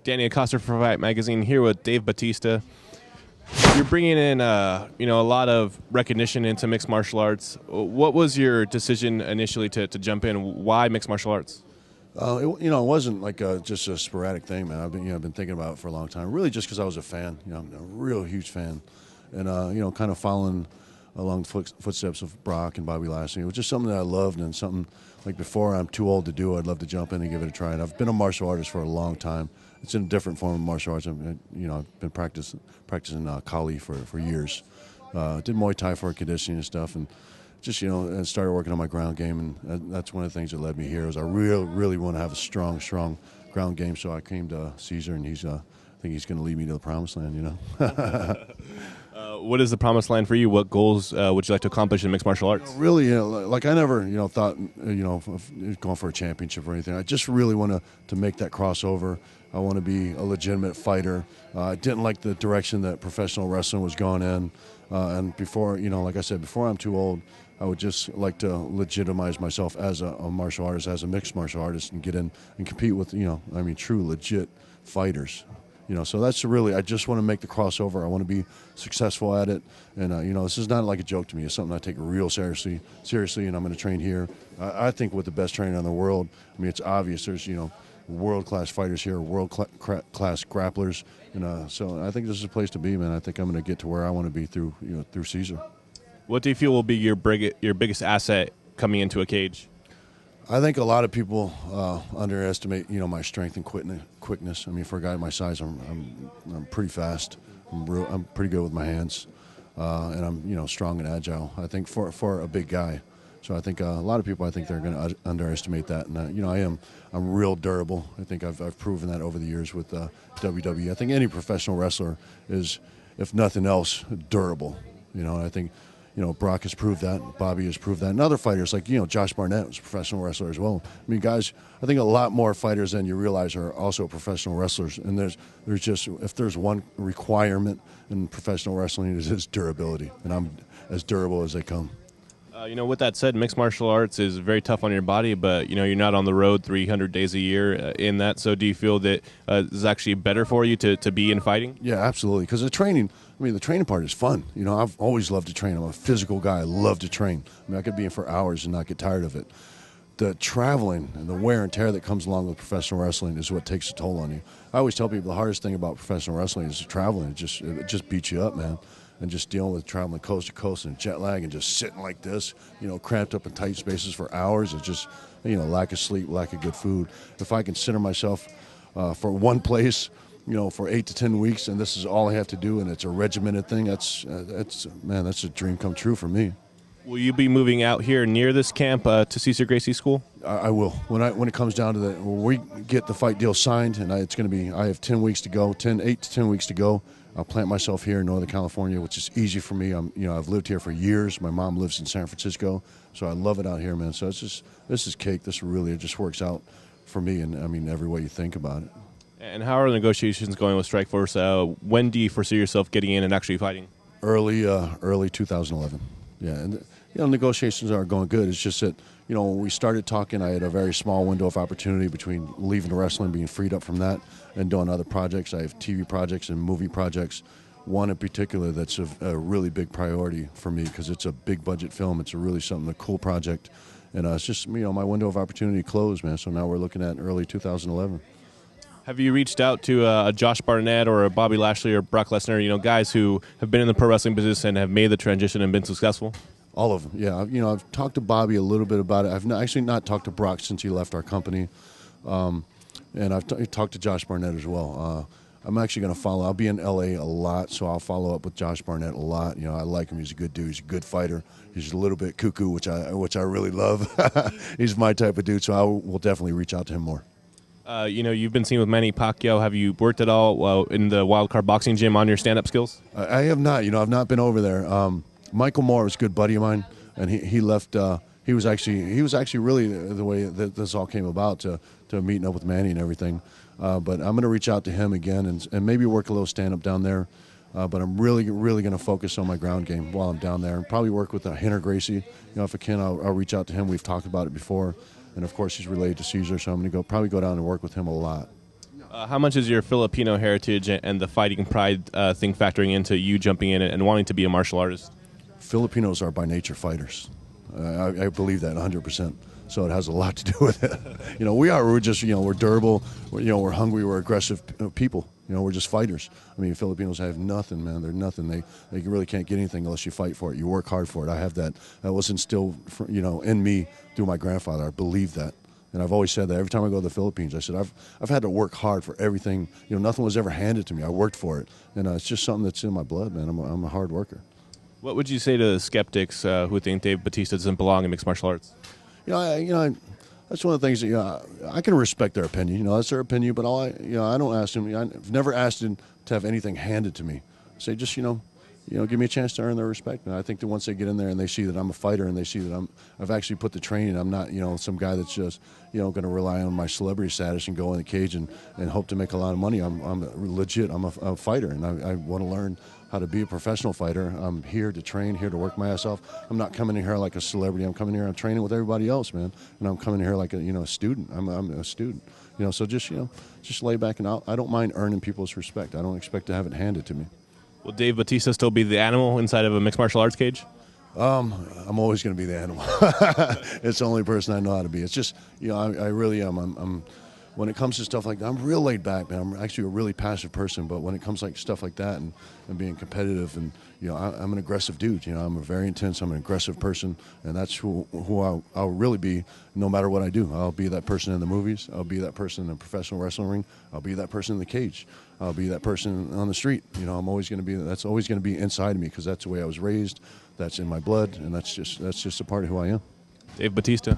Danny Acosta for Fight Magazine here with Dave Batista. You're bringing in, a lot of recognition into mixed martial arts. What was your decision initially to jump in? Why mixed martial arts? It wasn't like just a sporadic thing, man. I've been thinking about it for a long time. Really, just because I was a fan. I'm a real huge fan, and kind of following along the footsteps of Brock and Bobby Lashley. It was just something that I loved, and something like before I'm too old to do. I'd love to jump in and give it a try. And I've been a martial artist for a long time. It's in a different form of martial arts. I've been practicing Kali for years. Did Muay Thai for conditioning and stuff, and just and started working on my ground game, and that's one of the things that led me here. Is I really want to have a strong ground game. So I came to Caesar, and I think he's going to lead me to the promised land. What is the promised land for you? What goals would you like to accomplish in mixed martial arts? Really, like I never, thought, of going for a championship or anything. I just really want to make that crossover. I want to be a legitimate fighter. I didn't like the direction that professional wrestling was going in. And before, like I said, before I'm too old, I would just like to legitimize myself as a martial artist, as a mixed martial artist, and get in and compete with, true, legit fighters. So that's really, I just want to make the crossover. I want to be successful at it. And, this is not like a joke to me. It's something I take real seriously, and I'm going to train here. I think with the best trainer in the world. I mean, it's obvious there's, world-class fighters here, world-class grapplers. And so I think this is a place to be, man. I think I'm going to get to where I want to be through Caesar. What do you feel will be your biggest asset coming into a cage? I think a lot of people underestimate, my strength and quickness. I mean, for a guy my size, I'm pretty fast. I'm pretty good with my hands, and I'm strong and agile. I think for a big guy, so I think a lot of people they're going to underestimate that. And I'm real durable. I think I've proven that over the years with WWE. I think any professional wrestler is, if nothing else, durable. And I think. Brock has proved that. Bobby has proved that. And other fighters like, Josh Barnett was a professional wrestler as well. I mean, guys, I think a lot more fighters than you realize are also professional wrestlers. And there's just, if there's one requirement in professional wrestling, it is durability. And I'm as durable as they come. With that said, mixed martial arts is very tough on your body, but, you're not on the road 300 days a year in that. So do you feel that it's actually better for you to be in fighting? Yeah, absolutely. Because the training part is fun. I've always loved to train. I'm a physical guy. I love to train. I could be in for hours and not get tired of it. The traveling and the wear and tear that comes along with professional wrestling is what takes a toll on you. I always tell people the hardest thing about professional wrestling is the traveling. It just beats you up, man. And just dealing with traveling coast to coast and jet lag and just sitting like this, cramped up in tight spaces for hours. It's just, lack of sleep, lack of good food. If I consider myself for one place, for 8 to 10 weeks, and this is all I have to do, and it's a regimented thing, that's a dream come true for me. Will you be moving out here near this camp to Cesar Gracie School? I will. When it comes down to when we get the fight deal signed, and it's going to be, I have 10 weeks to go, 8 to 10 weeks to go. I'll plant myself here in Northern California, which is easy for me. I've lived here for years. My mom lives in San Francisco, so I love it out here, man. So this is cake. This really, it just works out for me, and every way you think about it. And how are the negotiations going with Strikeforce? When do you foresee yourself getting in and actually fighting? Early 2011. Yeah, and negotiations are going good. It's just that when we started talking, I had a very small window of opportunity between leaving the wrestling, being freed up from that, and doing other projects. I have TV projects and movie projects. One in particular that's a really big priority for me because it's a big budget film. It's a cool project, and it's just my window of opportunity closed, man. So now we're looking at early 2011. Have you reached out to a Josh Barnett or a Bobby Lashley or Brock Lesnar, guys who have been in the pro wrestling business and have made the transition and been successful? All of them, yeah. I've talked to Bobby a little bit about it. I've actually not talked to Brock since he left our company, and I've talked to Josh Barnett as well. I'm actually going to follow. I'll be in L.A. a lot, so I'll follow up with Josh Barnett a lot. I like him. He's a good dude. He's a good fighter. He's a little bit cuckoo, which I really love. He's my type of dude, so I will definitely reach out to him more. You've been seen with Manny Pacquiao. Have you worked at all in the Wild Card Boxing Gym on your stand-up skills? I have not. I've not been over there. Michael Moore was a good buddy of mine, and he left. He was actually really the way that this all came about to meeting up with Manny and everything. But I'm going to reach out to him again and maybe work a little stand-up down there. But I'm really going to focus on my ground game while I'm down there, and probably work with Henner Gracie. If I can, I'll reach out to him. We've talked about it before. And, of course, he's related to Caesar, so I'm going to probably go down and work with him a lot. How much is your Filipino heritage and the fighting pride thing factoring into you jumping in and wanting to be a martial artist? Filipinos are by nature fighters. I believe that 100%. So it has a lot to do with it. We're just, we're durable, we're hungry, we're aggressive people. We're just fighters. I mean, Filipinos have nothing, man. They're nothing. They really can't get anything unless you fight for it. You work hard for it. I have that. That was instilled, in me through my grandfather. I believe that. And I've always said that every time I go to the Philippines. I said, I've had to work hard for everything. Nothing was ever handed to me. I worked for it. And it's just something that's in my blood, man. I'm a hard worker. What would you say to the skeptics who think Dave Batista doesn't belong in mixed martial arts? That's one of the things that I can respect their opinion. That's their opinion. But I don't ask them. I've never asked them to have anything handed to me. I say just give me a chance to earn their respect. And I think that once they get in there and they see that I'm a fighter and they see that I've actually put the training. I'm not some guy that's just going to rely on my celebrity status and go in the cage and hope to make a lot of money. I'm legit. I'm a fighter, and I want to learn how to be a professional fighter. I'm here to train, here to work my ass off. I'm not coming in here like a celebrity. I'm coming here. I'm training with everybody else, man. And I'm coming here like a student. I'm a student. So just lay back, and I don't mind earning people's respect. I don't expect to have it handed to me. Will Dave Batista still be the animal inside of a mixed martial arts cage? I'm always going to be the animal. It's the only person I know how to be. It's just, I really am. I'm when it comes to stuff like that, I'm real laid back, man. I'm actually a really passive person, but when it comes to like stuff like that and being competitive and, I'm an aggressive dude. I'm very intense. I'm an aggressive person, and that's who I'll really be no matter what I do. I'll be that person in the movies. I'll be that person in a professional wrestling ring. I'll be that person in the cage. I'll be that person on the street. I'm always going to be, that's always going to be inside of me because that's the way I was raised. That's in my blood, and that's just a part of who I am. Dave Batista.